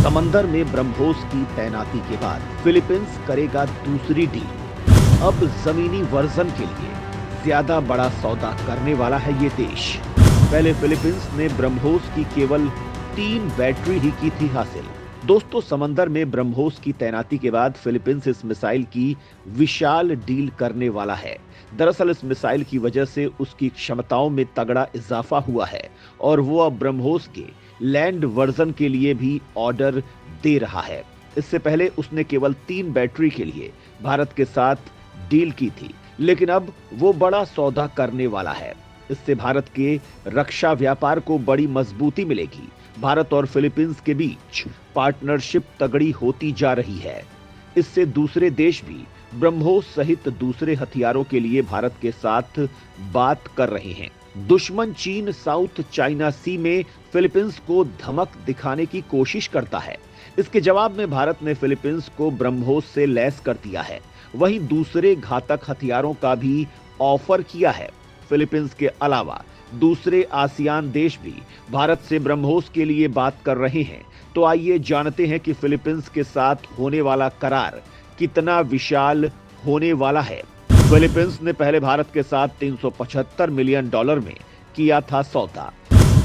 समंदर में ब्रह्मोस की तैनाती के बाद फिलीपींस करेगा दूसरी डील। अब जमीनी वर्जन के लिए ज्यादा बड़ा सौदा करने वाला है ये देश। पहले फिलीपींस ने ब्रह्मोस की केवल 3 बैटरी ही की थी हासिल। दोस्तों, समंदर में ब्रह्मोस की तैनाती के बाद फिलीपींस इस मिसाइल की विशाल डील करने वाला है। दरअसल इस मिसाइल की वजह से उसकी क्षमताओं में तगड़ा इजाफा हुआ है और वो अब ब्रह्मोस के लैंड वर्जन के लिए भी ऑर्डर दे रहा है। इससे पहले उसने केवल 3 बैटरी के लिए भारत के साथ डील की थी, लेकिन अब वो बड़ा सौदा करने वाला है। इससे भारत के रक्षा व्यापार को बड़ी मजबूती मिलेगी। भारत और फिलीपींस के बीच पार्टनरशिप तगड़ी होती जा रही है। इससे दूसरे देश भी ब्रह्मोस सहित दूसरे हथियारों के लिए भारत के साथ बात कर रहे हैं। दुश्मन चीन साउथ चाइना सी में फिलीपींस को धमक दिखाने की कोशिश करता है। इसके जवाब में भारत ने फिलीपींस को ब्रह्मोस से लैस कर दिया है। वहीं दूसरे घातक हथियारों का भी ऑफर किया है। फिलीपींस के अलावा दूसरे आसियान देश भी भारत से ब्रह्मोस के लिए बात कर रहे हैं। तो आइए जानते हैं कि फिलीपींस के साथ होने वाला करार कितना विशाल होने वाला है। फिलीपींस ने पहले भारत के साथ $375 मिलियन में किया था सौदा।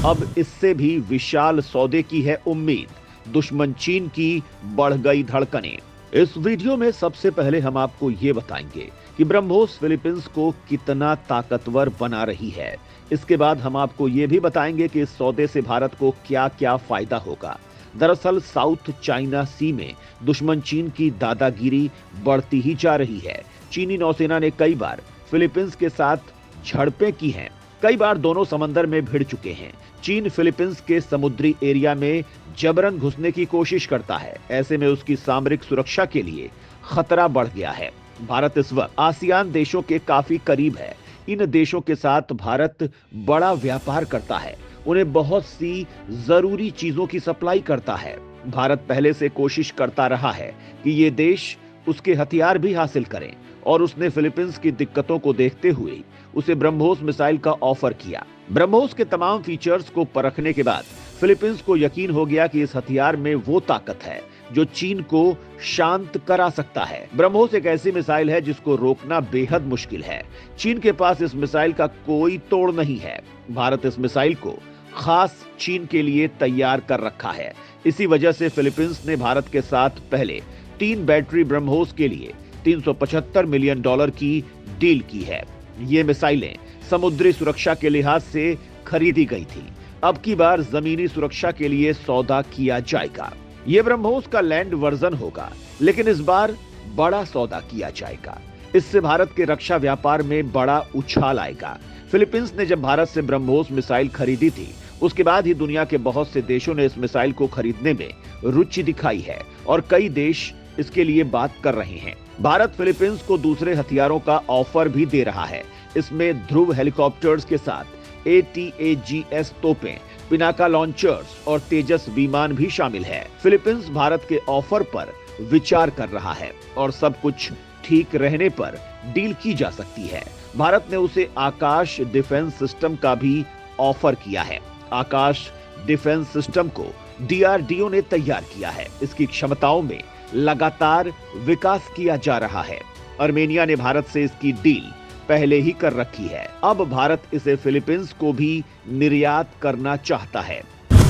अब इससे भी विशाल सौदे की है उम्मीद। दुश्मन चीन की बढ़ गई धड़कनें। इस वीडियो में सबसे पहले हम आपको ये बताएंगे कि ब्रह्मोस फिलीपींस को कितना ताकतवर बना रही है। इसके बाद हम आपको ये भी बताएंगे कि इस सौदे से भारत को क्या क्या फायदा होगा। दरअसल साउथ चाइना सी में दुश्मन चीन की दादागिरी बढ़ती ही जा रही है। चीनी नौसेना ने कई बार फिलीपींस के साथ झड़पें की हैं। कई बार दोनों समंदर में भिड़ चुके हैं। चीन फिलीपींस के समुद्री एरिया में जबरन घुसने की कोशिश करता है। ऐसे में उसकी सामरिक सुरक्षा के लिए खतरा बढ़ गया है। भारत इस वक्त आसियान देशों के काफी करीब है। इन देशों के साथ भारत बड़ा व्यापार करता है। उन्हें बहुत सी जरूरी चीजों की सप्लाई करता है। भारत पहले से कोशिश करता रहा है कि ये देश उसके हथियार भी हासिल करें और उसने फिलीपींस की दिक्कतों को देखते हुए उसे ब्रह्मोस मिसाइल का ऑफर किया। ब्रह्मोस के तमाम फीचर्स को परखने के बाद फिलीपींस को यकीन हो गया कि इस हथियार में वो ताकत है जो चीन को शांत करा सकता है। ब्रह्मोस एक ऐसी मिसाइल है जिसको रोकना बेहद मुश्किल है। चीन के पास इस मिसाइल का कोई तोड़ नहीं है। भारत इस मिसाइल को खास चीन के लिए तैयार कर रखा है। इसी वजह से फिलीपींस ने भारत के साथ पहले 3 बैटरी ब्रह्मोस के लिए $375 मिलियन की डील की है। ये मिसाइलें समुद्री सुरक्षा के लिहाज से खरीदी गई थी। अब की बार जमीनी सुरक्षा के लिए सौदा किया जाएगा। ये ब्रह्मोस का लैंड वर्जन होगा, लेकिन इस बार बड़ा सौदा किया जाएगा। इससे भारत के रक्षा व्यापार में बड़ा उछाल आएगा। फिलीपींस ने जब भारत से ब्रह्मोस मिसाइल खरीदी थी, उसके बाद ही दुनिया के बहुत से देशों ने इस मिसाइल को खरीदने में रुचि दिखाई है और कई देश इसके लिए बात कर रहे हैं। भारत फिलीपींस को दूसरे हथियारों का ऑफर भी दे रहा है। इसमें ध्रुव हेलीकॉप्टर्स के साथ ATAGS तोपें, पिनाका लॉन्चर्स और तेजस विमान भी शामिल है। फिलीपींस भारत के ऑफर पर विचार कर रहा है और सब कुछ ठीक रहने पर डील की जा सकती है। भारत ने उसे आकाश डिफेंस सिस्टम का भी ऑफर किया है। आकाश डिफेंस सिस्टम को DRDO ने तैयार किया है। इसकी क्षमताओं में लगातार विकास किया जा रहा है। आर्मेनिया ने भारत से इसकी डील पहले ही कर रखी है। अब भारत इसे फिलीपींस को भी निर्यात करना चाहता है।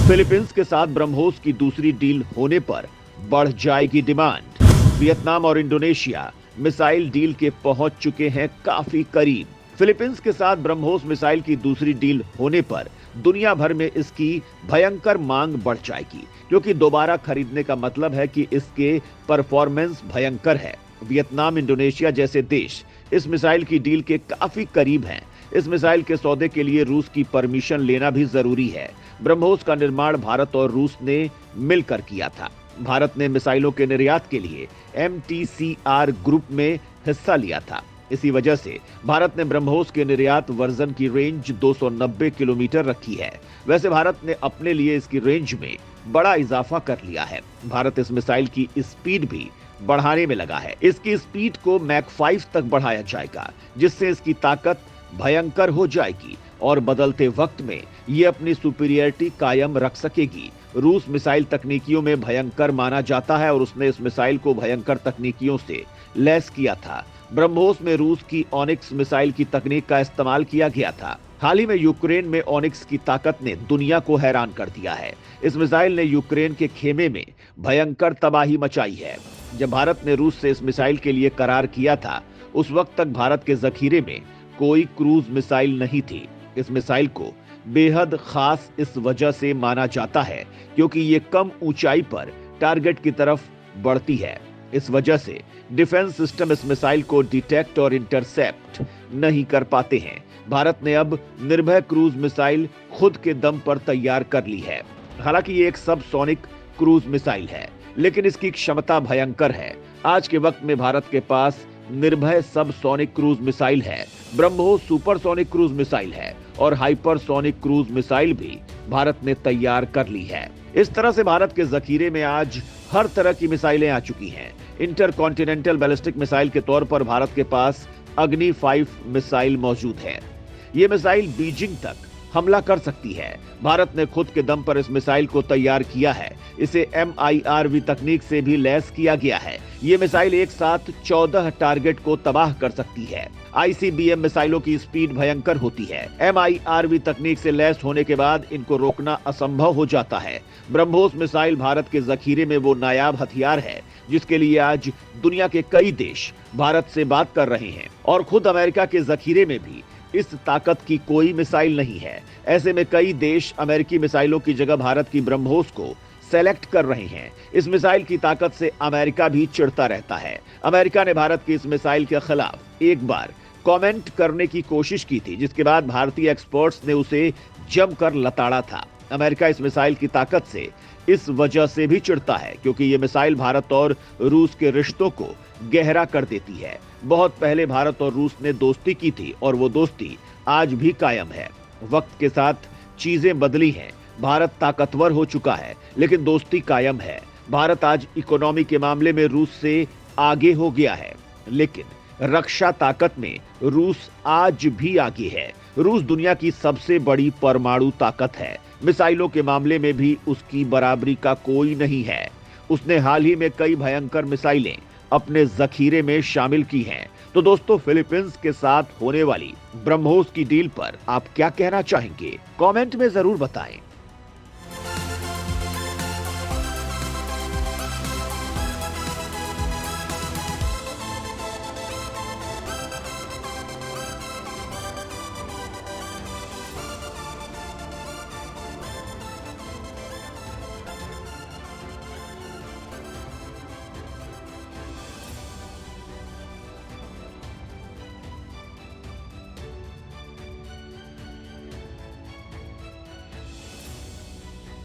फिलीपींस के साथ ब्रह्मोस की दूसरी डील होने पर बढ़ जाएगी डिमांड। वियतनाम और इंडोनेशिया मिसाइल डील के पहुंच चुके हैं काफी करीब। फिलीपींस के साथ ब्रह्मोस मिसाइल की दूसरी डील होने पर दुनिया भर में इसकी भयंकर मांग बढ़ जाएगी, क्योंकि दोबारा खरीदने का मतलब है कि इसके परफॉर्मेंस भयंकर है। वियतनाम, इंडोनेशिया जैसे देश इस मिसाइल की डील के काफी करीब हैं। इस मिसाइल के सौदे के लिए रूस की परमिशन लेना भी जरूरी है। ब्रह्मोस का निर्माण भारत और रूस ने मिलकर किया था। भारत ने मिसाइलों के निर्यात के लिए MTCR ग्रुप में हिस्सा लिया था। इसी वजह से भारत ने ब्रह्मोस के निर्यात वर्जन की रेंज 290 किलोमीटर रखी है। वैसे भारत ने अपने लिए इसकी रेंज में बड़ा इजाफा कर लिया है। भारत इस मिसाइल की स्पीड भी बढ़ाने में लगा है। इसकी स्पीड को मैक 5 तक बढ़ाया जाएगा, जिससे इसकी ताकत भयंकर हो जाएगी और बदलते वक्त में ये अपनी सुपीरियरिटी कायम रख सकेगी। रूस मिसाइल तकनीकियों में भयंकर माना जाता है और उसने इस मिसाइल को भयंकर तकनीकियों से लैस किया था। ब्रह्मोस में रूस की ऑनिक्स मिसाइल की तकनीक का इस्तेमाल किया गया था। हाल ही में यूक्रेन में ऑनिक्स की ताकत ने दुनिया को हैरान कर दिया है। इस मिसाइल ने यूक्रेन के खेमे में भयंकर तबाही मचाई है। जब भारत ने रूस से इस मिसाइल के लिए करार किया था, उस वक्त तक भारत के जखीरे में कोई क्रूज मिसाइल नहीं थी। इस मिसाइल को बेहद खास इस वजह से माना जाता है क्योंकि ये कम ऊंचाई पर टारगेट की तरफ बढ़ती है। इस वजह से डिफेंस सिस्टम इस मिसाइल को डिटेक्ट और इंटरसेप्ट नहीं कर पाते हैं। भारत ने अब निर्भय क्रूज मिसाइल खुद के दम पर तैयार कर ली है। हालांकि ये एक सबसोनिक क्रूज मिसाइल है, लेकिन इसकी क्षमता भयंकर है। आज के वक्त में भारत के पास निर्भय सबसोनिक क्रूज मिसाइल है, ब्रह्मोस सुपरसोनिक क्रूज मिसाइल है और हाइपरसोनिक क्रूज मिसाइल भी भारत ने तैयार कर ली है। इस तरह से भारत के जखीरे में आज हर तरह की मिसाइलें आ चुकी हैं। इंटरकॉन्टिनेंटल बैलिस्टिक मिसाइल के तौर पर भारत के पास अग्नि 5 मिसाइल मौजूद है। ये मिसाइल बीजिंग तक हमला कर सकती है। भारत ने खुद के दम पर इस मिसाइल को तैयार किया है। इसे MIRV तकनीक से भी लैस किया गया है। ये मिसाइल एक साथ 14 टारगेट को तबाह कर सकती है। ICBM मिसाइलों की स्पीड भयंकर होती है। MIRV तकनीक से लैस होने के बाद इनको रोकना असंभव हो जाता है। ब्रह्मोस मिसाइल भारत के जखीरे में वो नायाब हथियार है जिसके लिए आज दुनिया के कई देश भारत से बात कर रहे हैं और खुद अमेरिका के जखीरे में भी इस ताकत की कोई मिसाइल नहीं है। ऐसे में कई देश अमेरिकी मिसाइलों की जगह भारत की ब्रह्मोस को सेलेक्ट कर रहे हैं। इस मिसाइल की ताकत से अमेरिका भी चिढ़ता रहता है। अमेरिका ने भारत की इस मिसाइल के खिलाफ एक बार कमेंट करने की कोशिश की थी, जिसके बाद भारतीय एक्सपर्ट्स ने उसे जमकर लताड़ा था। अमेरिका इस मिसाइल की ताकत से इस वजह से भी चिढ़ता है क्योंकि ये मिसाइल भारत और रूस के रिश्तों को गहरा कर देती है। बहुत पहले भारत और रूस ने दोस्ती की थी और वो दोस्ती आज भी कायम है। वक्त के साथ चीजें बदली हैं। भारत ताकतवर हो चुका है लेकिन दोस्ती कायम है। भारत आज इकोनॉमी के मामले में रूस से आगे हो गया है, लेकिन रक्षा ताकत में रूस आज भी आगे है। रूस दुनिया की सबसे बड़ी परमाणु ताकत है। मिसाइलों के मामले में भी उसकी बराबरी का कोई नहीं है। उसने हाल ही में कई भयंकर मिसाइलें अपने जखीरे में शामिल की हैं। तो दोस्तों, फिलीपींस के साथ होने वाली ब्रह्मोस की डील पर आप क्या कहना चाहेंगे? कमेंट में जरूर बताएं।